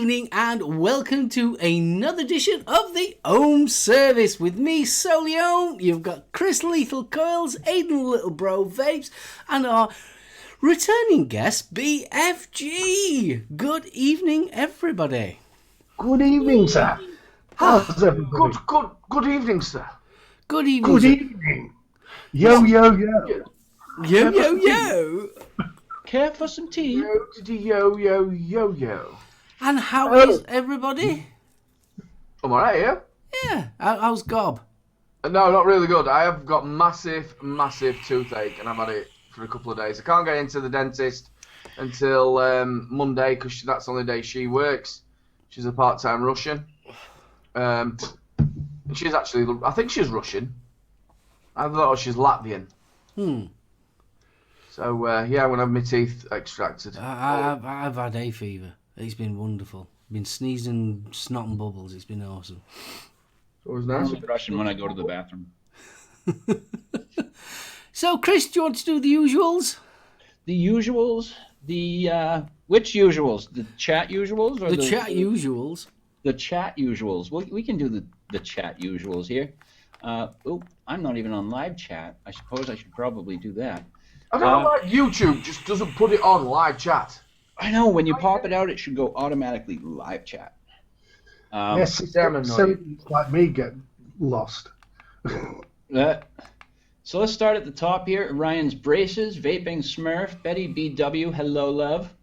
evening and welcome to another edition of the Ohm Service with me, SoulOhm. You've got Kris Lethal Coils, Aidan Little Bro Vapes, and our returning guest, BFG. Good evening, everybody. Good evening, sir. How's everybody? Good evening, sir. Good evening. Good evening. Yo, yo, yo. Yo, yo, yo. Care for some tea? Yo. And how is everybody? I'm alright, yeah? Yeah. How's Gob? No, not really good. I have got massive toothache and I've had it for a couple of days. I can't get into the dentist until Monday because that's the only day she works. She's a part-time Russian. And she's actually, I think she's Russian. I thought she's Latvian. So, yeah, I'm going to have my teeth extracted. I've had hay fever. It's been wonderful. Been sneezing, snot and bubbles. It's been awesome. It was nice. I'm Russian when I go to the bathroom. So, Kris, do you want to do the usuals? The usuals? Which usuals? The chat usuals? Or The chat usuals. The chat usuals. Well, we can do the chat usuals here. Oh, I'm not even on live chat. I suppose I should probably do that. I don't know why YouTube just doesn't put it on live chat. I know, when you pop it out, it should go automatically live chat. Yes, damn annoying. like me get lost. So let's start at the top here. Ryan's Braces, Vaping Smurf, Betty BW, hello love.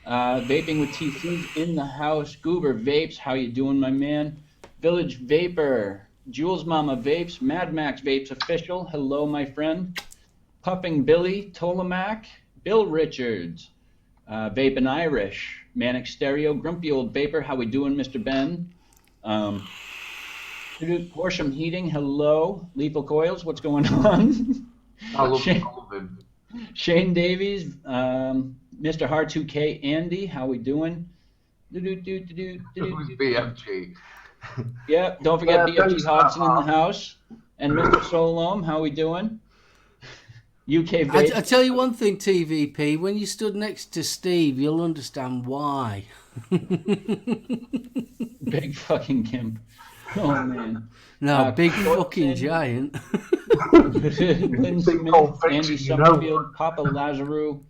Vaping with TC's in the house. Goober Vapes, how you doing, my man? Village Vapor, Jules Mama Vapes, Mad Max Vapes official, hello my friend. Puffing Billy, Tolamac, Bill Richards, Vaping Irish, Manic Stereo, Grumpy Old Vapor, how we doing, Mr. Ben? Horsham Heating, hello. Lethal Coils, what's going on? I love him. Shane Davies, Mr. Hard 2K, Andy, how we doing? Who's BFG? Yep, don't forget BFG Hodgson in the house. And Mr. SoulOhm, how we doing? UK Vape. I tell you one thing, TVP, when you stood next to Steve, you'll understand why. Big fucking Gimp. Oh, man. No, big fucking giant. Lynn Smith, Andy Summerfield, Papa Lazarou.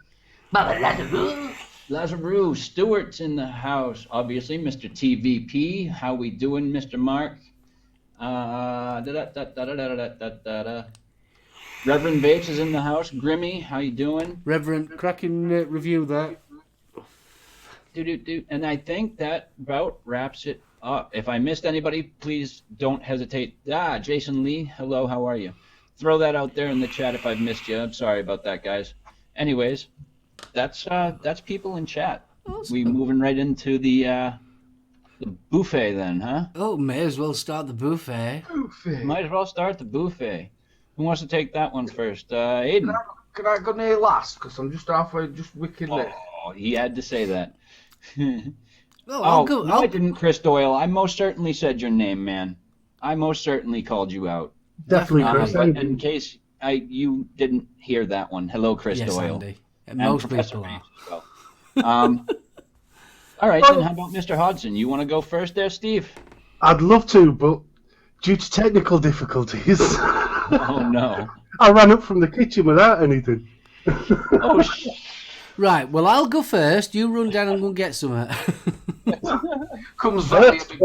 Lazarou, Stewart's in the house. Obviously, Mr. TVP. How we doing, Mr. Mark? Reverend Vapes is in the house. Grimmy, how you doing? Reverend, cracking review there. And I think that about wraps it up. If I missed anybody, please don't hesitate. Jason Lee, hello, how are you? Throw that out there in the chat if I've missed you. I'm sorry about that, guys. Anyways, that's people in chat. Awesome. We moving right into the buffet then, huh? Oh, may as well start the buffet. Might as well start the buffet. Who wants to take that one first? Aidan. Can I go near last? Because I'm just halfway, just wicked late. Oh, he had to say that. I'll go. I didn't, Chris Doyle. I most certainly said your name, man. I most certainly called you out. Definitely, Chris. But in case you didn't hear that one, hello, Chris Doyle. Andy. And most Professor people are. Bates as well. All right, then how about Mr. Hodgson? You want to go first there, Steve? I'd love to, but due to technical difficulties, Oh, no. I ran up from the kitchen without anything. Oh, Right, well, I'll go first. You run down and go and get some. Comes back a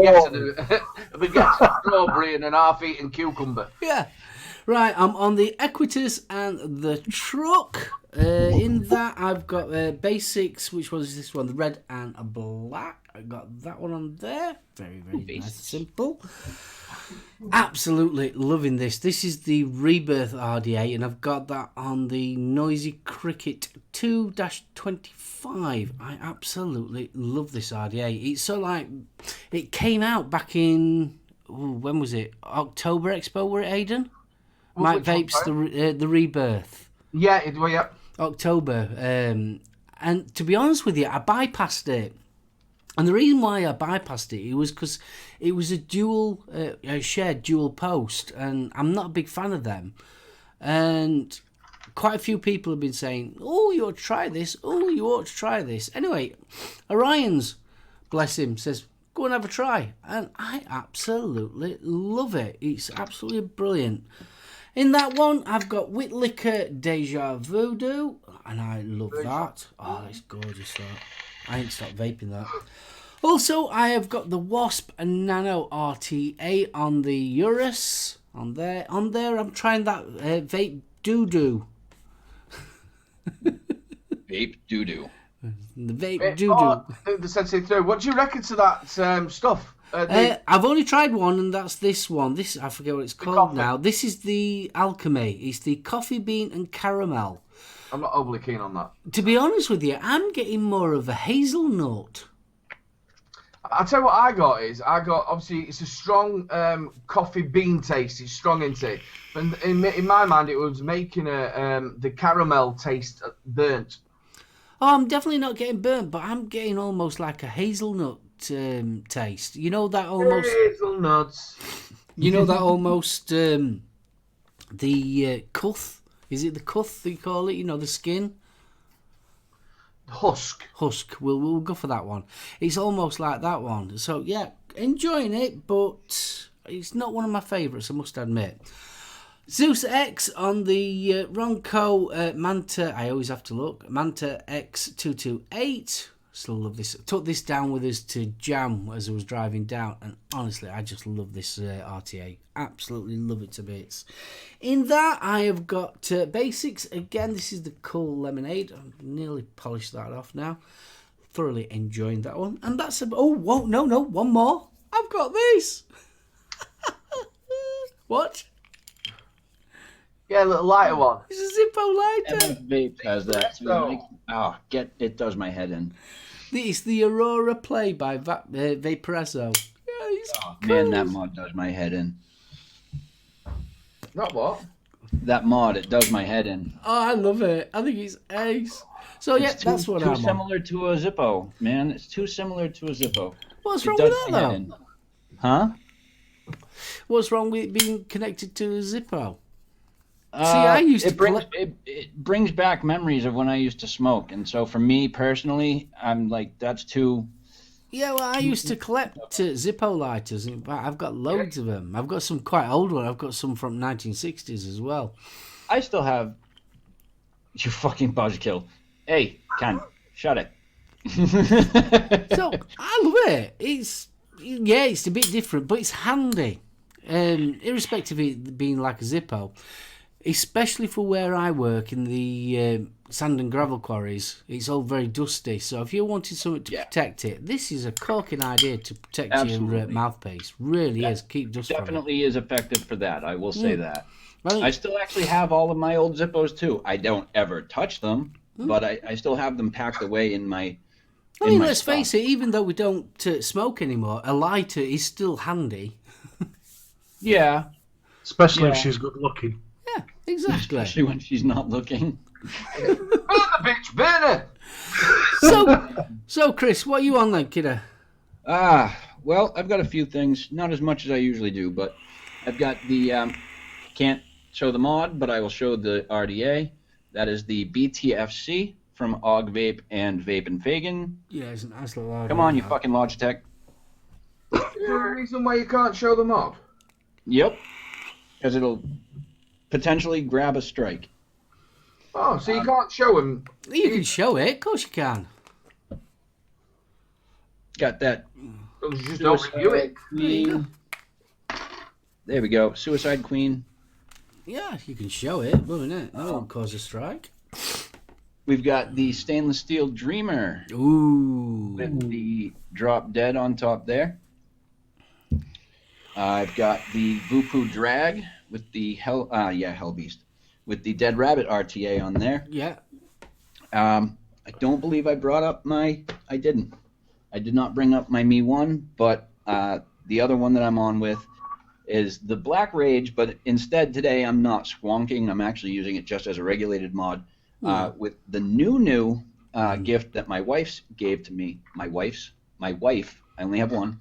baguette of strawberry and an half-eaten cucumber. Yeah. Right, I'm on the Equitas and the truck. In that, I've got basics, which was this one, the red and a black. I got that one on there. Very, very nice and simple. Absolutely loving this. This is the Rebirth RDA, and I've got that on the Noisy Cricket 2-25. I absolutely love this RDA. It's so like, it came out back in, when was it? October Expo, were it, Aidan? Mike Vapes, the Rebirth. Yeah, yeah. October. And to be honest with you, I bypassed it. And the reason why I bypassed it was because it was a shared dual post, and I'm not a big fan of them. And quite a few people have been saying, oh, you ought to try this. Oh, you ought to try this. Anyway, Orion's bless him, says, go and have a try. And I absolutely love it. It's absolutely brilliant. In that one, I've got Whitlicker Deja Voodoo, and I love that. Oh, it's gorgeous, that. I ain't stopped vaping that. Also, I have got the Wasp and Nano RTA on the Urus. On there, I'm trying that Vape Doo-Doo. Vape doo-doo. The Vape Doo-Doo. The Sensei 3. What do you reckon to that stuff? I've only tried one, and that's this one. This, I forget what it's called coffee. now. This is the Alchemy. It's the coffee bean and caramel. I'm not overly keen on that. To be honest with you, I'm getting more of a hazelnut. I'll tell you what I got, obviously, it's a strong coffee bean taste. It's strong into it. And in my mind, it was making the caramel taste burnt. Oh, I'm definitely not getting burnt, but I'm getting almost like a hazelnut taste. You know that almost... Hazelnuts. You know that almost... the cuth? Is it the cuth they call it? You know, the skin? Husk. We'll go for that one. It's almost like that one. So, yeah, enjoying it, but it's not one of my favourites, I must admit. Zeus X on the Ronco Manta, I always have to look, Manta X228. Still love this. Took this down with us to Jam as I was driving down, and honestly, I just love this RTA. Absolutely love it to bits. In that, I have got Basics. Again, this is the Cool Lemonade. I've nearly polished that off now. Thoroughly enjoying that one. And that's a... Oh, whoa, no, one more. I've got this. What? Yeah, a little lighter one. It's a Zippo lighter. Vape has that too. So. Oh, it does my head in. It's the Aurora Play by Vaporesso. Yeah, he's Oh, cool. man, that mod does my head in. Not what? That mod, it does my head in. Oh, I love it. I think it's ace. So, yeah, It's that's what too I'm on. similar to a Zippo, man. It's too similar to a Zippo. What's It wrong does with that, my head though? in. Huh? What's wrong with it being connected to a Zippo? I used to it brings back memories of when I used to smoke, and so for me personally, I'm like, that's too. Yeah, well, I used to collect Zippo lighters. In fact, I've got loads of them. I've got some quite old ones. I've got some from 1960s as well. I still have. You fucking buzzkill. Hey, Ken, shut it. So I love it. It's a bit different, but it's handy. Irrespective of it being like a Zippo, especially for where I work in the sand and gravel quarries, it's all very dusty. So if you wanted something to protect it, this is a corking idea to protect your mouthpiece. Really is. Keep dust from it. Definitely is effective for that. I will say that. Well, I still actually have all of my old Zippos too. I don't ever touch them, but I still have them packed away in my. I mean, let's face it. Even though we don't smoke anymore, a lighter is still handy. Yeah. Especially if she's good looking. Yeah, exactly. Especially when she's not looking. Burn the bitch, burn it! So, Chris, what are you on then, kiddo? Well, I've got a few things. Not as much as I usually do, but I've got the. Can't show the mod, but I will show the RDA. That is the BTFC from Og Vape and Vape and Fagan. Yeah, it's a nice little RDA. Come on, you fucking Logitech. Is there a reason why you can't show them off? Yep. Because it'll potentially grab a strike. Oh, so you can't show them. You can show it. Of course you can. Got that. You just don't review it. Queen. There we go. Suicide Queen. Yeah, you can show it, won't it? That won't cause a strike. We've got the stainless steel Dreamer Ooh. with the drop dead on top there. I've got the Vupu Drag with the Hell Beast with the Dead Rabbit RTA on there. Yeah. I don't believe I brought up I didn't. I did not bring up my Mi 1, but the other one that I'm on with is the Black Rage, but instead today I'm not squonking. I'm actually using it just as a regulated mod with the new gift that my wife gave to me. My wife, I only have one.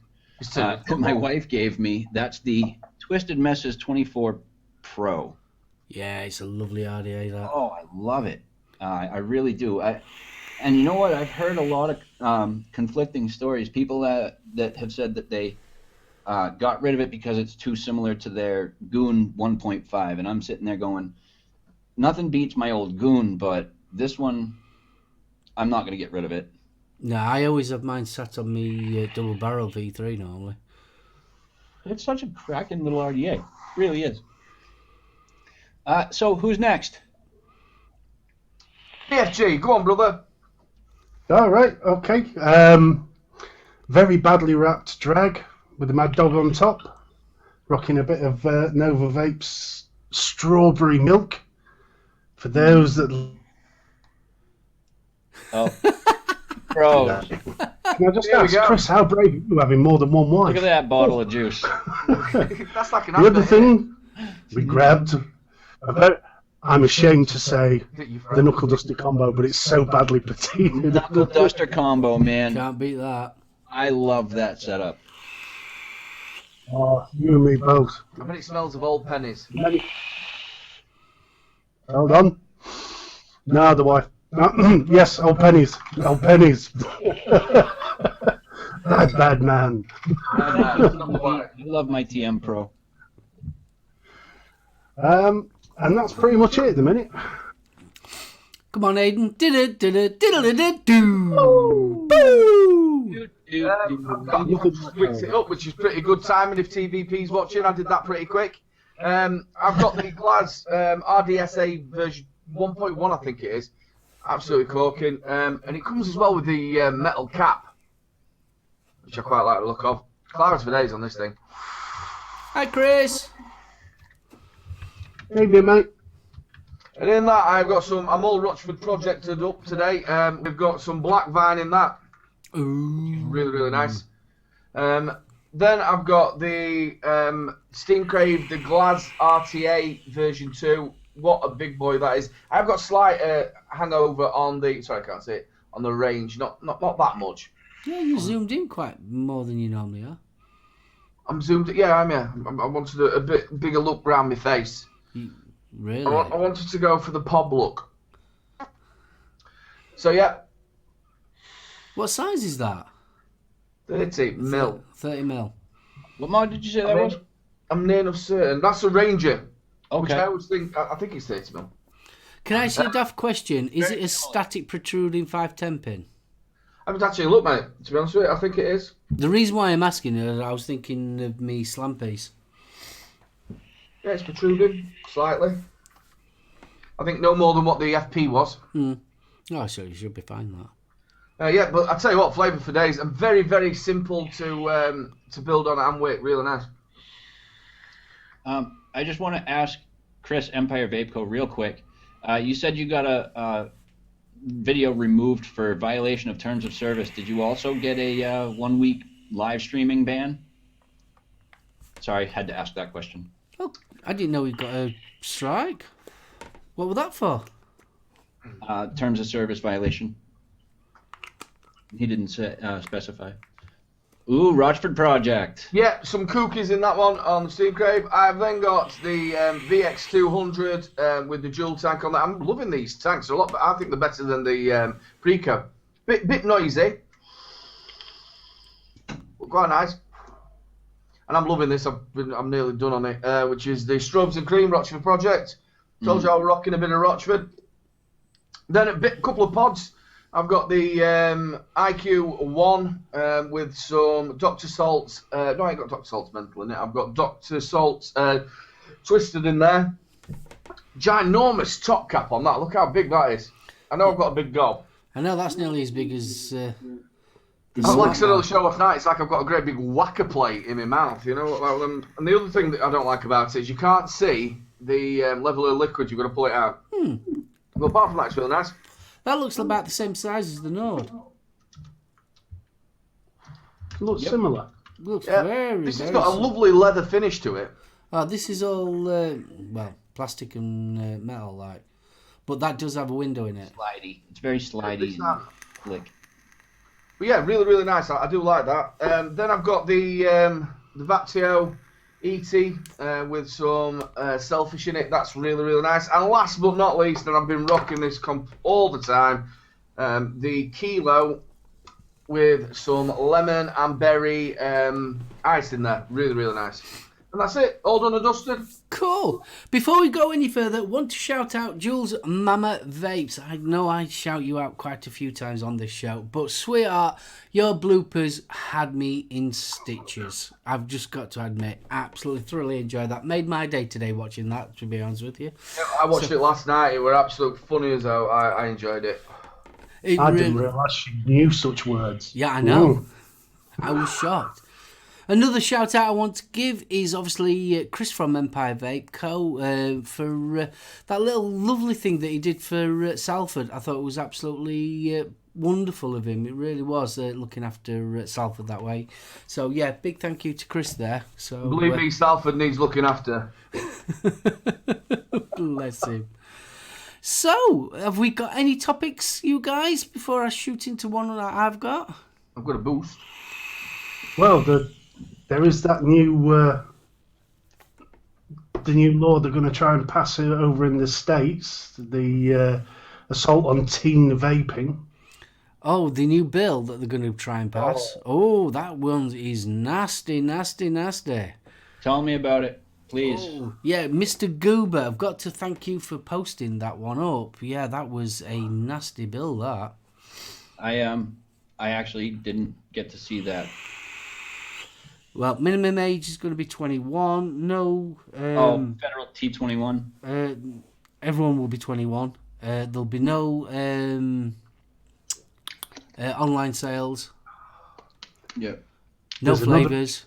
My wife gave me. That's the Twisted Messes 24 Pro. Yeah, it's a lovely RDA, that. Oh, I love it. I really do. And you know what? I've heard a lot of conflicting stories. People that have said that they got rid of it because it's too similar to their Goon 1.5. And I'm sitting there going, nothing beats my old Goon, but this one, I'm not going to get rid of it. No, I always have mine sat on me double barrel V3 normally. It's such a cracking little RDA. It really is. So who's next? PFG, go on, brother. All right, okay. Very badly wrapped drag with the Mad Dog on top, rocking a bit of Nova Vapes strawberry milk. For those that... Oh, bro. Can I just ask, Kris, how brave are you having more than one wife? Look at that bottle of juice. That's like an The other thing we grabbed, I'm ashamed to say, the Knuckle Duster combo, but it's so badly patinaed. Knuckle Duster combo, man. Can't beat that. I love that setup. Oh, you and me both. I bet it smells of old pennies. Hold on. No, the wife. Yes, old pennies. Old pennies. Bad man. I love my TM Pro. And that's pretty much it at the minute. Come on, Aiden. Do. Boo! I've picked it up, which is pretty good timing if TVP's watching. I did that pretty quick. I've got the Glaz RDSA version 1.1, I think it is. Absolutely corking. And it comes as well with the metal cap, which I quite like the look of. Clouds for days on this thing. Hi, Kris. Hey there, mate. And in that, I've got some, I'm all Rochford projected up today. We've got some black vine in that. Ooh. Really, really nice. Then I've got the Steam Crave, the Glaz RTA version 2. What a big boy that is. I've got slight hangover on the, sorry I can't say it, on the range. Not that much. Yeah, you zoomed in quite more than you normally are. I'm zoomed in, yeah, I wanted a bit bigger look round my face. Really? I wanted to go for the pob look. So yeah. What size is that? 30 mil. 30 mil. What mod did you say that was? I'm near enough certain. That's a Ranger. Which Okay. I always think, I think it's 30 mil. Can I ask you a daft question? Is it a static protruding 510 pin? I haven't actually looked, mate. To be honest with you, I think it is. The reason why I'm asking is I was thinking of me slam piece. Yeah, it's protruding slightly. I think no more than what the FP was. Oh, so you should be fine that. Yeah, but I tell you what, flavour for days, and very, very simple to build on and weight. Really nice. I just want to ask Kris, Empire Vape Co. real quick. You said you got a video removed for violation of terms of service. Did you also get a 1 week live streaming ban? Sorry, had to ask that question. Oh, I didn't know we got a strike. What was that for? Terms of service violation. He didn't specify. Ooh, Rochford Project. Yeah, some cookies in that one on the Steam Crave. I've then got the VX200 with the dual tank on that. I'm loving these tanks. They're a lot. I think they're better than the Preco. Bit noisy, but quite nice. And I'm loving this. I'm nearly done on it. Which is the Strobes and Cream Rochford Project. Told you I was rocking a bit of Rochford. Then a couple of pods. I've got the IQ1 with some Dr. Salt's. No, I ain't got Dr. Salt's mental in it. I've got Dr. Salt's twisted in there. Ginormous top cap on that. Look how big that is. I know I've got a big gob. I know that's nearly as big as. Like I said on the show last night, it's like I've got a great big whacker plate in my mouth, you know. And the other thing that I don't like about it is you can't see the level of liquid you've got to pull it out. But apart from that, it's really nice. That looks about the same size as the Node. Looks similar. Looks Yeah, very, this has very got a similar. lovely leather finish to it. Oh, this is all, well, plastic and metal, like. But that does have a window in it. Slidey. It's very slidey. It's that. Slick. But yeah, really, really nice. I do like that. Then I've got the Vaptio ET with some Selfish in it. That's really, really nice. And last but not least, and I've been rocking this comp all the time, The kilo with some lemon and berry ice in there. Really, really nice. And that's it. All done and dusted. Cool. Before we go any further, want to shout out Jules Mama Vapes. I know I shout you out quite a few times on this show, but sweetheart, your bloopers had me in stitches. I've just got to admit, absolutely thoroughly enjoyed that. Made my day today watching that, to be honest with you. Yeah, I watched it last night. It were absolute funny as hell. I enjoyed it. I didn't realise you knew such words. Yeah, I know. Ooh. I was shocked. Another shout out I want to give is obviously Kris from Empire Vape Co. For that little lovely thing that he did for Salford. I thought it was absolutely wonderful of him. It really was, looking after Salford that way. So yeah, big thank you to Kris there. So Believe me, Salford needs looking after. Bless him. So, have we got any topics, you guys, before I shoot into one that I've got? I've got a boost. Well, there is that new the new law they're going to try and pass it over in the States, the assault on teen vaping. Oh, the new bill that they're going to try and pass. Oh, that one is nasty, nasty, nasty. Tell me about it, please. Oh, yeah, Mr. Goober, I've got to thank you for posting that one up. Yeah, that was a nasty bill, that. I actually didn't get to see that. Well, minimum age is going to be 21. No. Federal T21. Everyone will be 21. There'll be no online sales. Yep. No flavours.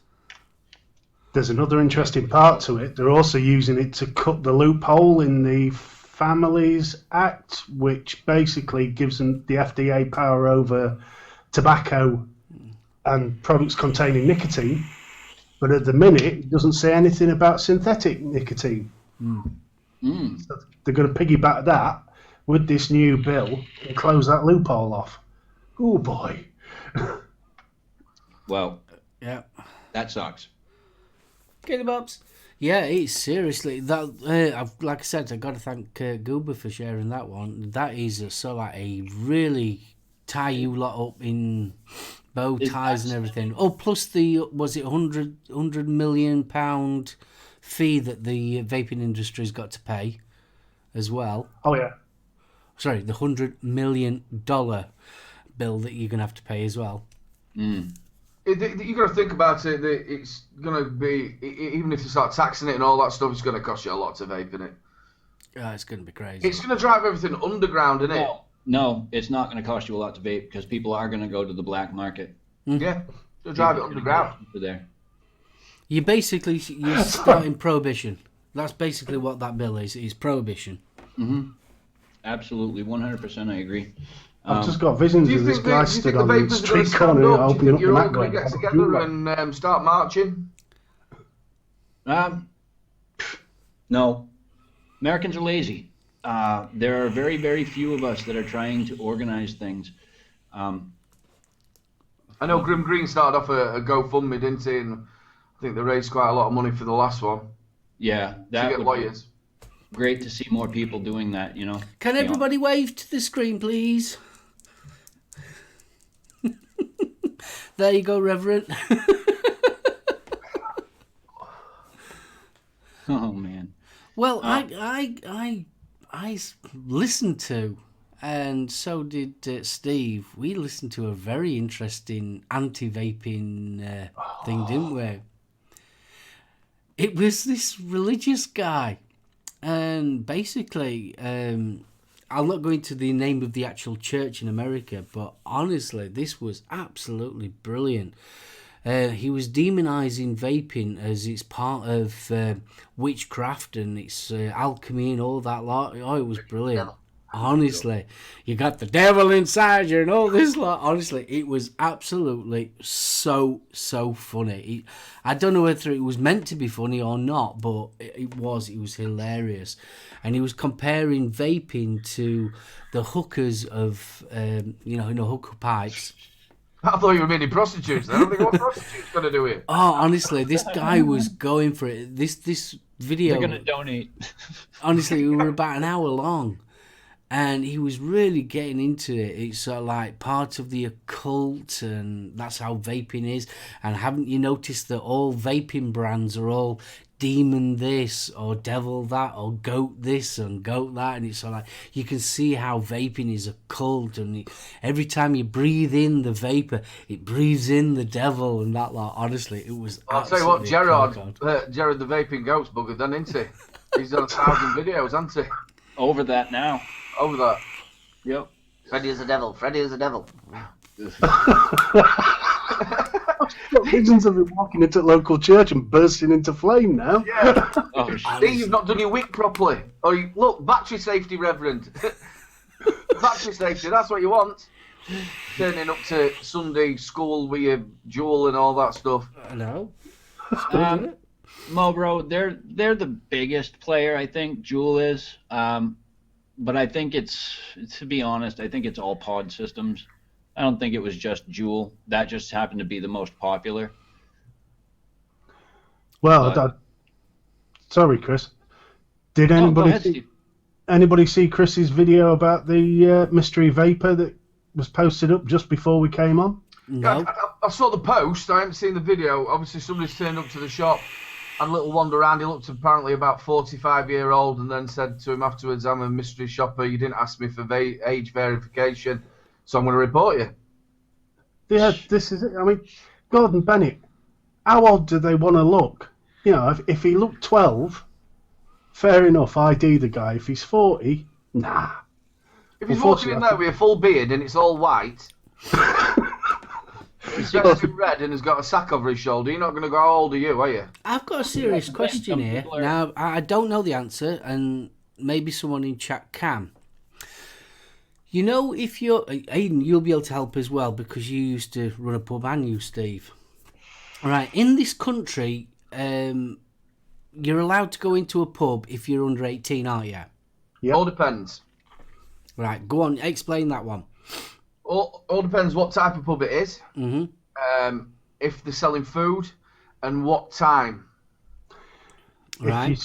There's another interesting part to it. They're also using it to cut the loophole in the Families Act, which basically gives them the FDA power over tobacco and products containing nicotine. But at the minute, it doesn't say anything about synthetic nicotine. So they're going to piggyback that with this new bill and close that loophole off. Oh boy. Well, Yeah. that sucks. Get him ups. Yeah, it's seriously that. Like I said, I got to thank Goober for sharing that one. That is a really tie you lot up in bow ties and everything. Oh, plus was it £100 million fee that the vaping industry's got to pay as well. Oh yeah. Sorry, the $100 million bill that you're gonna have to pay as well. You got to think about it. That it's going to be, even if you start taxing it and all that stuff, it's going to cost you a lot to vape in it. Yeah, it's gonna be crazy. It's going to drive everything underground, isn't it? No, it's not going to cost you a lot to vape because people are going to go to the black market. Yeah, to drive it underground. There. You're starting prohibition. That's basically what that bill is. It's prohibition. Absolutely, 100%. I agree. I've just got visions of this guy stood on the street corner opening up the You're all Mac going to get together and start marching? No. Americans are lazy. There are very, very few of us that are trying to organize things. I know Grim Green started off a GoFundMe, didn't he? And I think they raised quite a lot of money for the last one. Yeah, To that get would lawyers. be great to see more people doing that, you know. Can everybody wave to the screen, please? There you go, Reverend. Oh man. Well, I listened to, and so did Steve. We listened to a very interesting anti-vaping thing, didn't we? It was this religious guy, and basically, I'll not go into the name of the actual church in America, but honestly, this was absolutely brilliant. He was demonizing vaping as it's part of witchcraft and it's alchemy and all that lot. Oh, it was brilliant. Honestly, you got the devil inside you and all this lot. Honestly, it was absolutely so funny. I don't know whether it was meant to be funny or not, but it was hilarious. And he was comparing vaping to the hookers of, hookah pipes. I thought you were meaning prostitutes. I don't think what prostitutes going to do it. Oh, honestly, this guy was going for it. This video. They're going to donate. Honestly, we were about an hour long. and he was really getting into it. It's sort of like part of the occult, and that's how vaping is. And haven't you noticed that all vaping brands are all demon this or devil that or goat this and goat that? And it's sort of like you can see how vaping is a cult, and every time you breathe in the vapor, it breathes in the devil and that lot. Honestly, it was. I'll tell you what, Gerard the vaping goat's buggered then, isn't he? He's done 1,000 videos, hasn't he? Over that now. Over that. Yep. Freddy is a devil. Freddy is a devil. Visions of him walking into the local church and bursting into flame now. Yeah. Oh, See, you've not done your wick properly. Or look, battery safety, Reverend. Battery safety, that's what you want. Turning up to Sunday school with your jewel and all that stuff. I know. Mo, bro, they're the biggest player, I think, Juul is. But I think to be honest, I think it's all pod systems. I don't think it was just Juul. That just happened to be the most popular. Well, sorry, Kris. Did anybody see Chris's video about the mystery vapor that was posted up just before we came on? No. I saw the post. I haven't seen the video. Obviously, somebody's turned up to the shop and a little wander around. He looked apparently about 45-year-old, and then said to him afterwards, "I'm a mystery shopper. You didn't ask me for age verification, so I'm going to report you." Yeah, this is it. I mean, Gordon Bennett, how old do they want to look? You know, if he looked 12, fair enough, ID the guy. If he's 40, nah. If he's walking in there with a full beard and it's all white, he's dressed in red and has got a sack over his shoulder, you're not going to go, "How old are you, are you?" I've got a serious question here. Now, I don't know the answer, and maybe someone in chat can. You know, if you're... Aiden, you'll be able to help as well, because you used to run a pub, and you, Steve. Right, in this country, you're allowed to go into a pub if you're under 18, aren't you? Yep. All depends. Right, go on, explain that one. All depends what type of pub it is. Mm-hmm. If they're selling food, and what time. Right.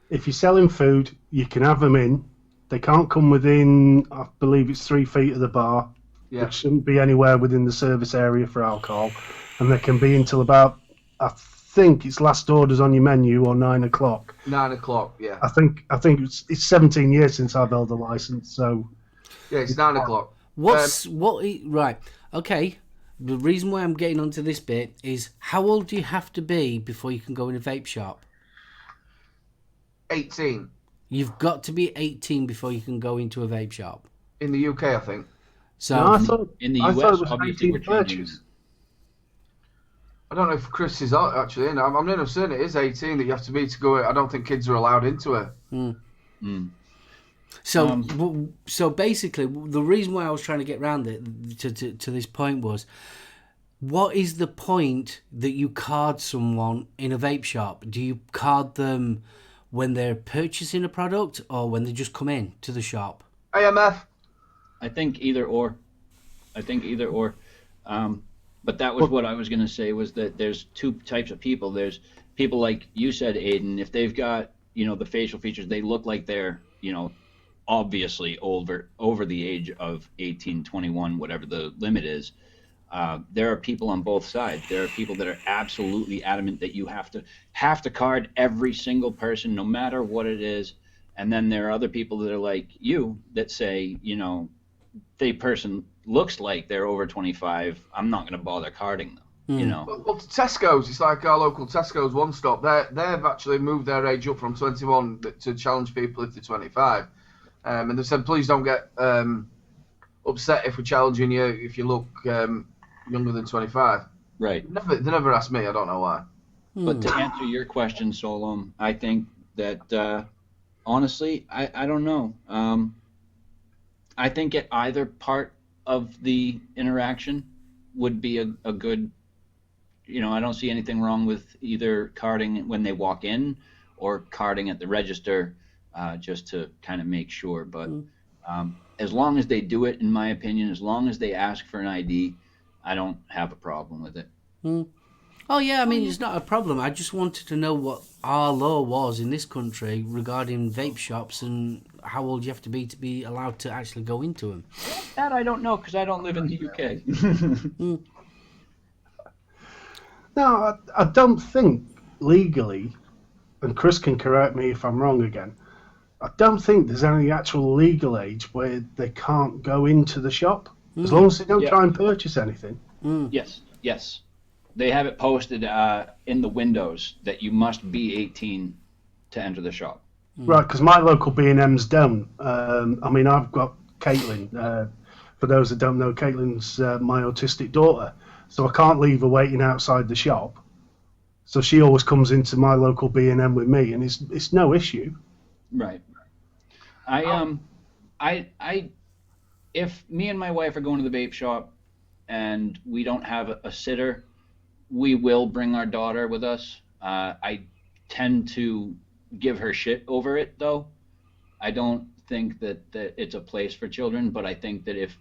If you're selling food, you can have them in. They can't come within, I believe it's 3 feet of the bar. Yeah. It shouldn't be anywhere within the service area for alcohol. And they can be until about, I think it's last orders on your menu, or 9 o'clock. 9 o'clock, yeah. I think it's 17 years since I've held a license, so... Yeah, it's 9 o'clock. Right, okay. The reason why I'm getting onto this bit is, how old do you have to be before you can go in a vape shop? 18. You've got to be 18 before you can go into a vape shop. In the UK, I think. So No, In the I US, thought it was obviously, 18 we're changing. purchase. I don't know if Kris is actually in. I'm nearly certain it is 18 that you have to be to go. I don't think kids are allowed into it. So basically, the reason why I was trying to get around it to this point was, what is the point that you card someone in a vape shop? Do you card them when they're purchasing a product, or when they just come in to the shop? AMF. I think either or. But that was what I was going to say, was that there's two types of people. There's people like you said, Aiden, if they've got, the facial features, they look like they're, obviously over the age of 18, 21, whatever the limit is. There are people on both sides. There are people that are absolutely adamant that you have to card every single person, no matter what it is. And then there are other people that are like you that say, the person looks like they're over 25. I'm not going to bother carding them. Well, Tesco's, it's like our local Tesco's One Stop. They've actually moved their age up from 21 to challenge people if they're 25. And they said, please don't get upset if we're challenging you if you look younger than 25. Right. They never asked me. I don't know why. But to answer your question, SoulOhm, I think that honestly, I don't know. I think at either part of the interaction would be a good, I don't see anything wrong with either carding when they walk in or carding at the register, just to kind of make sure. But as long as they do it, in my opinion, as long as they ask for an ID, I don't have a problem with it. Oh yeah, I mean, it's not a problem. I just wanted to know what our law was in this country regarding vape shops, and how old you have to be allowed to actually go into them? That I don't know because I don't live in the UK. No, I don't think legally, and Kris can correct me if I'm wrong again, I don't think there's any actual legal age where they can't go into the shop, as long as they don't try and purchase anything. Yes. They have it posted in the windows that you must be 18 to enter the shop. Right, because my local B&Ms don't. I mean, I've got Caitlin. For those that don't know, Caitlin's my autistic daughter. So I can't leave her waiting outside the shop. So she always comes into my local B&M with me, and it's no issue. Right. If me and my wife are going to the vape shop and we don't have a sitter, we will bring our daughter with us. I tend to give her shit over it, though. I don't think that it's a place for children, but I think that if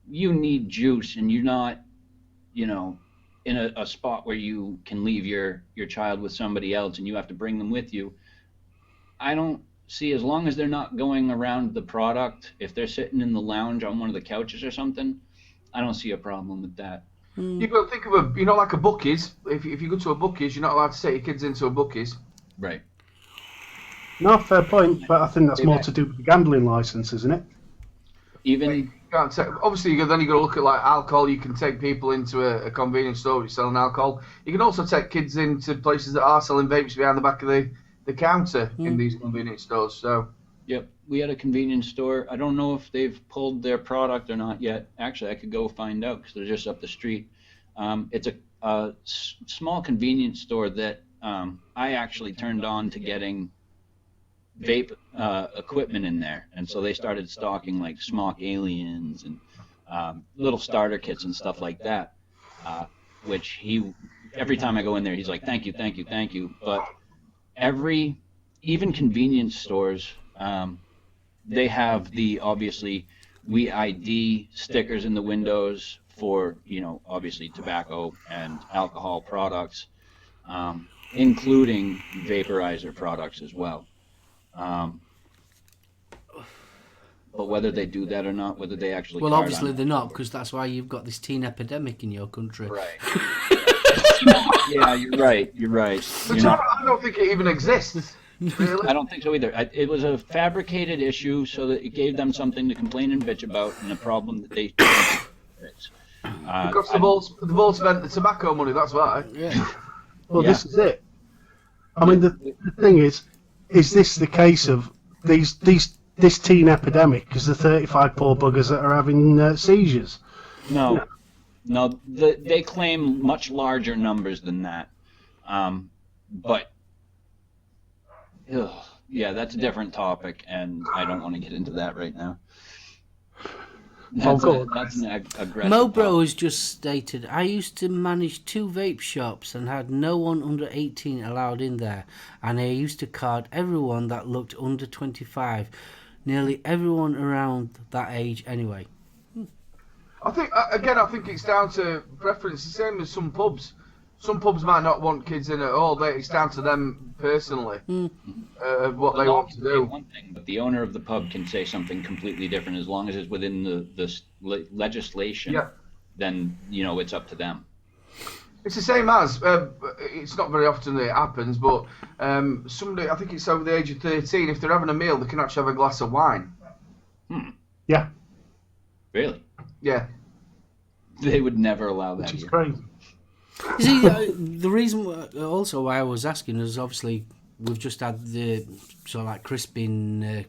you need juice and you're not, in a spot where you can leave your child with somebody else and you have to bring them with you, I don't see, as long as they're not going around the product, if they're sitting in the lounge on one of the couches or something, I don't see a problem with that. You've got to think of like a Bookies. If you go to a Bookies, you're not allowed to take your kids into a Bookies. Right. No, fair point, but I think that's more to do with the gambling license, isn't it? Even Can't take, obviously, then you've got to look at like alcohol. You can take people into a convenience store which is selling alcohol. You can also take kids into places that are selling vapes behind the back of the counter in these convenience stores. So. Yep, we had a convenience store. I don't know if they've pulled their product or not yet. Actually, I could go find out because they're just up the street. It's a small convenience store that I actually turned on to getting vape equipment in there, and so they started stocking like smoke aliens and little starter kits and stuff like that. Which every time I go in there, he's like, "Thank you, thank you, thank you." But even convenience stores. They have obviously we ID stickers in the windows for, obviously tobacco and alcohol products, including vaporizer products as well. But whether they do that or not, whether they actually... Well, obviously they're not, because that's why you've got this teen epidemic in your country. Right. Yeah, you're right. Which I don't think it even exists. Really? I don't think so either. It was a fabricated issue so that it gave them something to complain and bitch about, and a problem that they fix. Because they've all spent the tobacco money, that's why. Yeah. Well, this is it. I mean, the thing is this the case of this teen epidemic is the 35 poor buggers that are having seizures? No, they claim much larger numbers than that. But yeah, that's a different topic, and I don't want to get into that right now. That's an aggressive Mobro has just stated, I used to manage 2 vape shops and had no one under 18 allowed in there, and I used to card everyone that looked under 25. Nearly everyone around that age anyway. I think it's down to preference, the same as some pubs. Some pubs might not want kids in at all. It's down to them personally, what they want to do. One thing, but the owner of the pub can say something completely different as long as it's within the legislation. Yeah. Then it's up to them. It's the same as it's not very often that it happens, but somebody, I think it's over the age of 13. If they're having a meal, they can actually have a glass of wine. Yeah. Really? Yeah. They would never allow that. Which is crazy. You see, the reason also why I was asking is obviously we've just had Kris being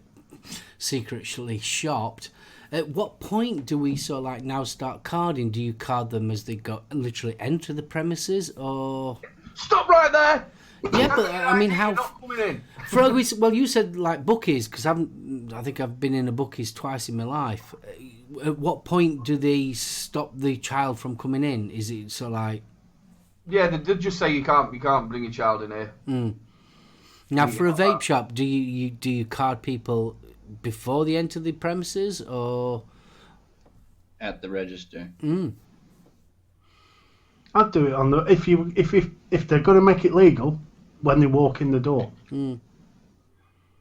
secretly shopped. At what point do we now start carding? Do you card them as they literally enter the premises, or stop right there? Yeah, but I mean, how? Not coming in. Well, you said like bookies, because I think I've been in a bookies twice in my life. At what point do they stop the child from coming in? Is it Yeah, they just say you can't bring your child in here. Now, for a vape shop, do you card people before they enter the premises or at the register? I'd do it on the if they're going to make it legal when they walk in the door.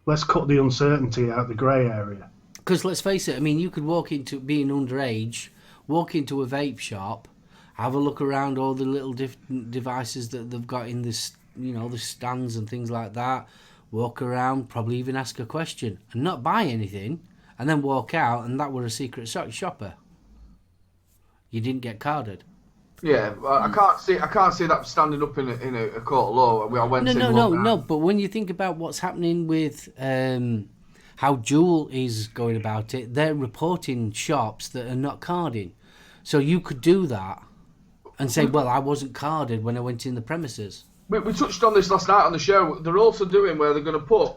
let's cut the uncertainty out, the grey area. Because let's face it, I mean, you could walk into being underage, walk into a vape shop, have a look around all the little different devices that they've got in this, the stands and things like that. Walk around, probably even ask a question, and not buy anything, and then walk out, and that were a secret shopper. You didn't get carded. Yeah, I can't see that standing up in a court of law. I went No. But when you think about what's happening with how Juul is going about it, they're reporting shops that are not carding. So you could do that and say, well, I wasn't carded when I went in the premises. We touched on this last night on the show. They're also doing where they're going to put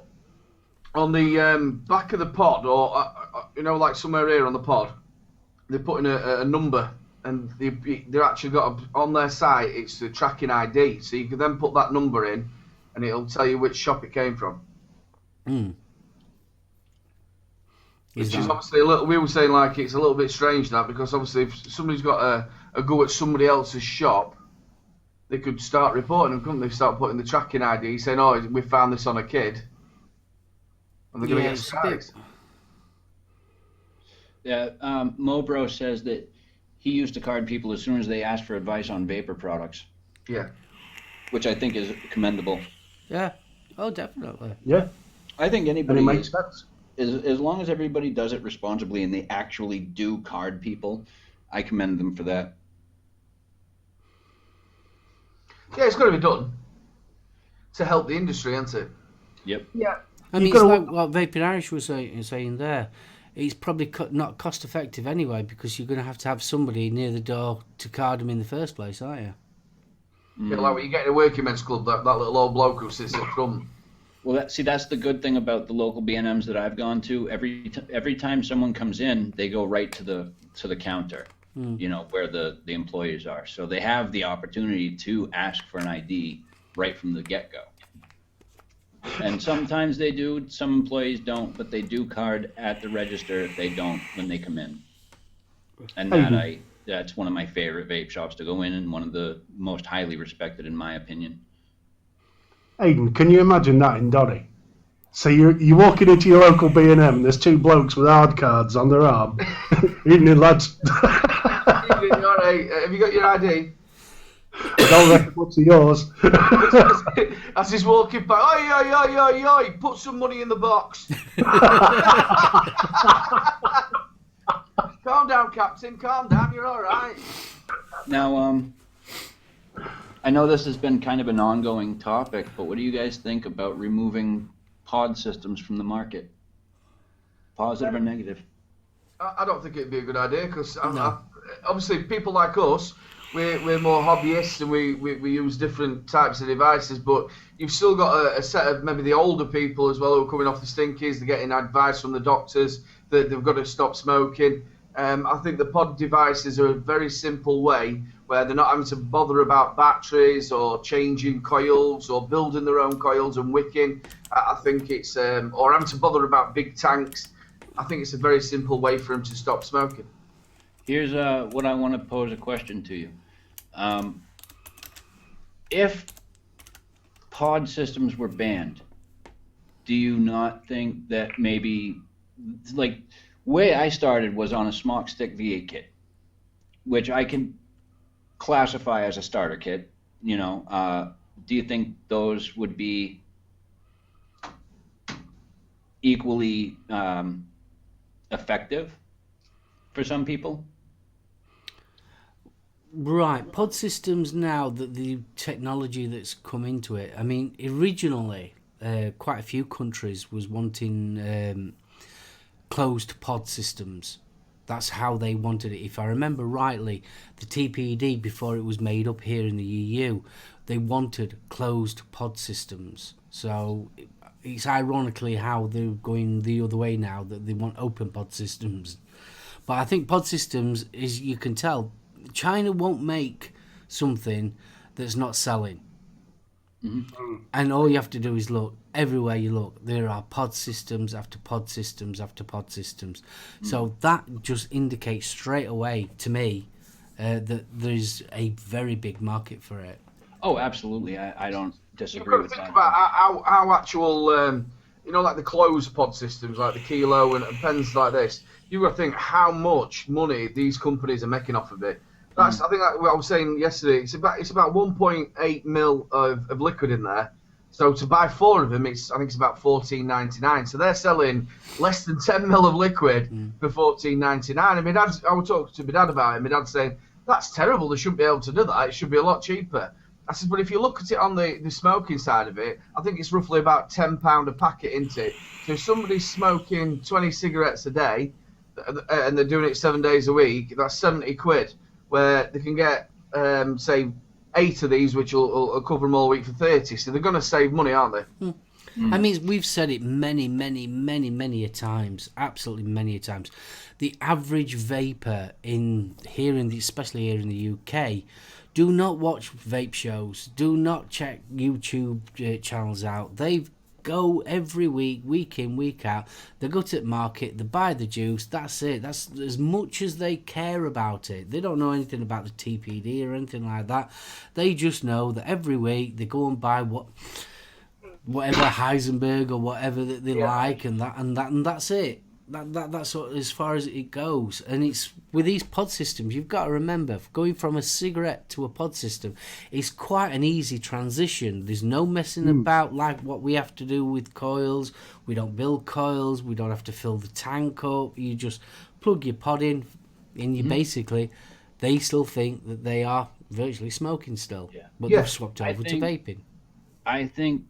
on the back of the pod, or like somewhere here on the pod, they're putting a number, and they're actually got on their site. It's the tracking ID, so you can then put that number in, and it'll tell you which shop it came from. Which is obviously a little. We were saying like it's a little bit strange that, because obviously if somebody's got a go at somebody else's shop, they could start reporting them, couldn't they? Start putting the tracking ID, saying, "Oh, we found this on a kid," and they're going to get strikes. Yeah, Mobro says that he used to card people as soon as they asked for advice on vapor products. Yeah, which I think is commendable. Yeah. Oh, definitely. Yeah. I think anybody and it makes sense. As long as everybody does it responsibly and they actually do card people, I commend them for that. Yeah, it's got to be done to help the industry, isn't it? Yep. Yeah. I mean, it's like what Vaping Irish was saying there. It's probably not cost effective anyway, because you're going to have somebody near the door to card them in the first place, aren't you? Yeah, like when you get in a working men's club, that little old bloke who sits at front. Well, that's the good thing about the local B&Ms that I've gone to. Every time someone comes in, they go right to the counter, where the employees are. So they have the opportunity to ask for an ID right from the get-go. And sometimes they do, some employees don't, but they do card at the register if they don't when they come in. And that's one of my favorite vape shops to go in, and one of the most highly respected in my opinion. Aidan, can you imagine that in Donny? So you're walking into your local B&M, there's two blokes with hard cards on their arm. Evening, lads. Evening, all right. Have you got your ID? I don't reckon what's yours. As he's walking by, oi, put some money in the box. Calm down, Captain, calm down, you're all right. Now, I know this has been kind of an ongoing topic, but what do you guys think about removing pod systems from the market? Positive or negative? I don't think it'd be a good idea, because obviously people like us, we're more hobbyists, and we use different types of devices, but you've still got a set of maybe the older people as well who are coming off the stinkies. They're getting advice from the doctors that they've got to stop smoking. I think the pod devices are a very simple way where they're not having to bother about batteries or changing coils or building their own coils and wicking. I think it's or having to bother about big tanks. I think it's a very simple way for them to stop smoking. Here's what I want to pose a question to you. If pod systems were banned, do you not think that maybe, like, way I started was on a smock stick V8 kit, which I can classify as a starter kit, do you think those would be equally effective for some people? Right, pod systems now, that the technology that's come into it, I mean, originally quite a few countries was wanting closed pod systems. That's how they wanted it. If I remember rightly, the TPD, before it was made up here in the EU, they wanted closed pod systems. So it's ironically how they're going the other way now, that they want open pod systems. But I think pod systems, is, you can tell, China won't make something that's not selling. Mm-hmm. And all you have to do is look. Everywhere you look, there are pod systems after pod systems after pod systems. So that just indicates straight away to me that there's a very big market for it. Oh, absolutely. I don't disagree You've got to with think that. about how actual you know, like the closed pod systems, like the Kilo and pens like this, you've got to think how much money these companies are making off of it. That's, I think, like what I was saying yesterday. It's about 1.8 mil of liquid in there. So to buy 4 of them, I think it's about $14.99. So they're selling less than 10 mil of liquid for $14.99. And I was talking to my dad about it. My dad's saying that's terrible. They shouldn't be able to do that. It should be a lot cheaper. I said, but if you look at it on the smoking side of it, I think it's roughly about £10 a packet, isn't it? So if somebody's smoking 20 cigarettes a day, and they're doing it 7 days a week, that's 70 quid, where they can get, say, 8 of these, which will cover them all week for 30. So they're going to save money, aren't they? I mean, we've said it many a times, absolutely many a times. The average vapor especially here in the UK, do not watch vape shows. Do not check YouTube channels out. They go every week, week in, week out. They go to the market, they buy the juice. That's it. That's as much as they care about it. They don't know anything about the TPD or anything like that. They just know that every week they go and buy whatever Heisenberg or whatever that they like, and that's it. That's sort of as far as it goes. And it's with these pod systems, you've got to remember, going from a cigarette to a pod system is quite an easy transition. There's no messing about like what we have to do with coils. We don't build coils. We don't have to fill the tank up. You just plug your pod in, and you basically, they still think that they are virtually smoking still, but they've swapped over to vaping. I think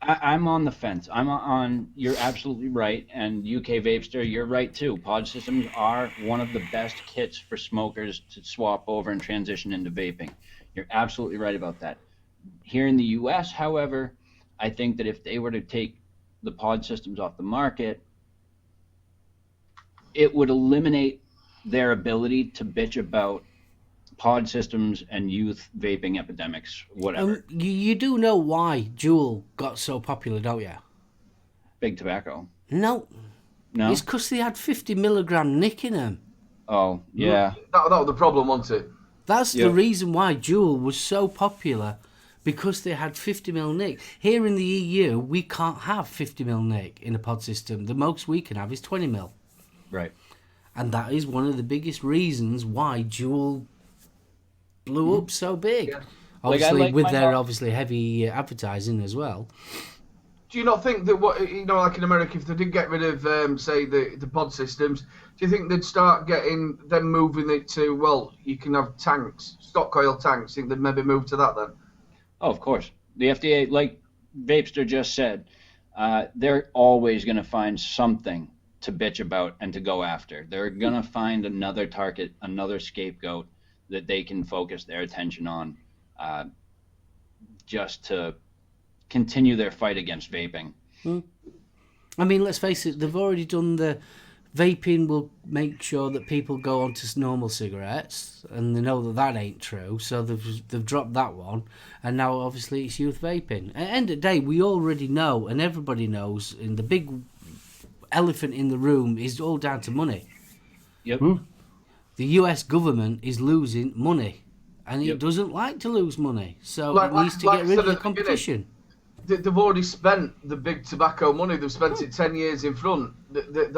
I'm on the fence. You're absolutely right. And UK Vapester, you're right too. Pod systems are one of the best kits for smokers to swap over and transition into vaping. You're absolutely right about that. Here in the US, however, I think that if they were to take the pod systems off the market, it would eliminate their ability to bitch about pod systems and youth vaping epidemics, whatever. You do know why Juul got so popular, don't you? Big tobacco. No. It's because they had 50 milligram nick in them. Oh, yeah. That was the problem, wasn't it? That's the reason why Juul was so popular, because they had 50 mil nick. Here in the EU, we can't have 50 mil nick in a pod system. The most we can have is 20 mil. Right. And that is one of the biggest reasons why Juul blew up so big. Yeah. Obviously, with their obviously heavy advertising as well. Do you not think that like in America, if they did get rid of, say, the pod systems, do you think they'd start getting them moving it to, well, you can have tanks, stock coil tanks? Think they'd maybe move to that then? Oh, of course. The FDA, like Vapester just said, they're always going to find something to bitch about and to go after. They're going to find another target, another scapegoat that they can focus their attention on, just to continue their fight against vaping. I mean, let's face it, they've already done the vaping will make sure that people go on to normal cigarettes, and they know that ain't true, so they've dropped that one, and now obviously it's youth vaping. At the end of the day, we already know, and everybody knows, and the big elephant in the room is all down to money. Yep. The US government is losing money, and it doesn't like to lose money, so it needs to get rid of the competition. They've already spent the big tobacco money. They've spent it 10 years in front. They've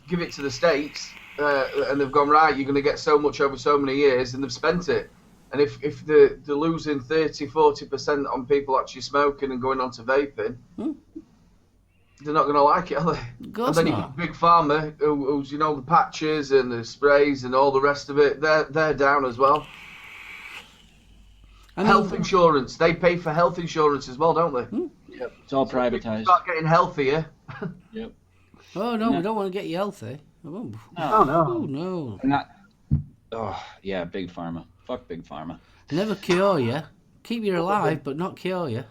given it to the states, and they've gone, right, you're going to get so much over so many years, and they've spent it. And if they're losing 30-40% on people actually smoking and going on to vaping, they're not going to like it, are they? And then you've got Big Pharma, who's, the patches and the sprays and all the rest of it, they're down as well. Health insurance, they pay for health insurance as well, don't they? Yep. It's all privatized. Start getting healthier. Yep. Oh, no, we don't want to get you healthy. Oh, no. Oh, yeah, Big Pharma. Fuck Big Pharma. Never cure you. Keep you alive, but not cure you.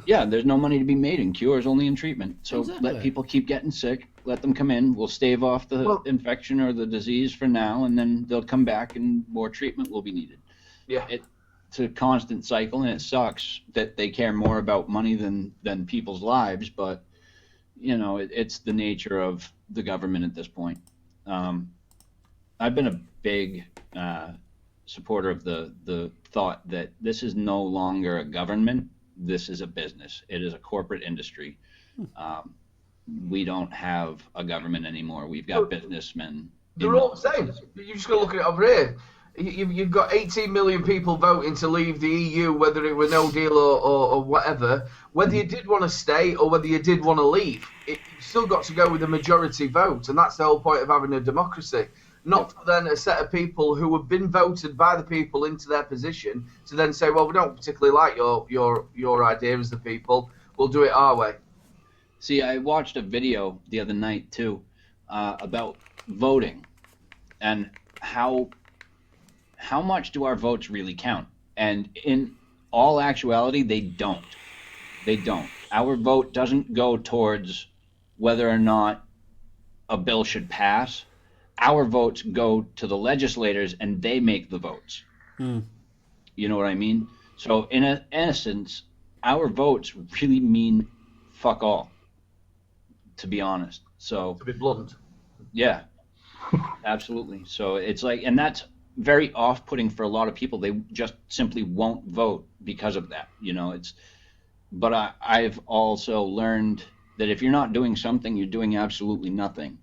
Yeah, there's no money to be made in cures, only in treatment. So let people keep getting sick, let them come in, we'll stave off the infection or the disease for now, and then they'll come back and more treatment will be needed. Yeah. It's a constant cycle, and it sucks that they care more about money than people's lives, but, it's the nature of the government at this point. I've been a big supporter of the thought that this is no longer a government, this is a business. It is a corporate industry. We don't have a government anymore. We've got businessmen. They're all the same. You just got to look at it over here. You've got 18 million people voting to leave the EU, whether it were no deal or whatever. Whether you did want to stay or whether you did want to leave, you've still got to go with the majority vote, and that's the whole point of having a democracy. Not for then a set of people who have been voted by the people into their position to then say, well, we don't particularly like your idea as the people. We'll do it our way. See, I watched a video the other night too about voting and how much do our votes really count? And in all actuality, they don't. They don't. Our vote doesn't go towards whether or not a bill should pass. Our votes go to the legislators, and they make the votes. You know what I mean? So in essence, our votes really mean fuck all, to be honest. So To be blunt. yeah, absolutely. So it's like, and that's very off-putting for a lot of people. They just simply won't vote because of that. You know, but I've also learned that if you're not doing something, you're doing absolutely nothing.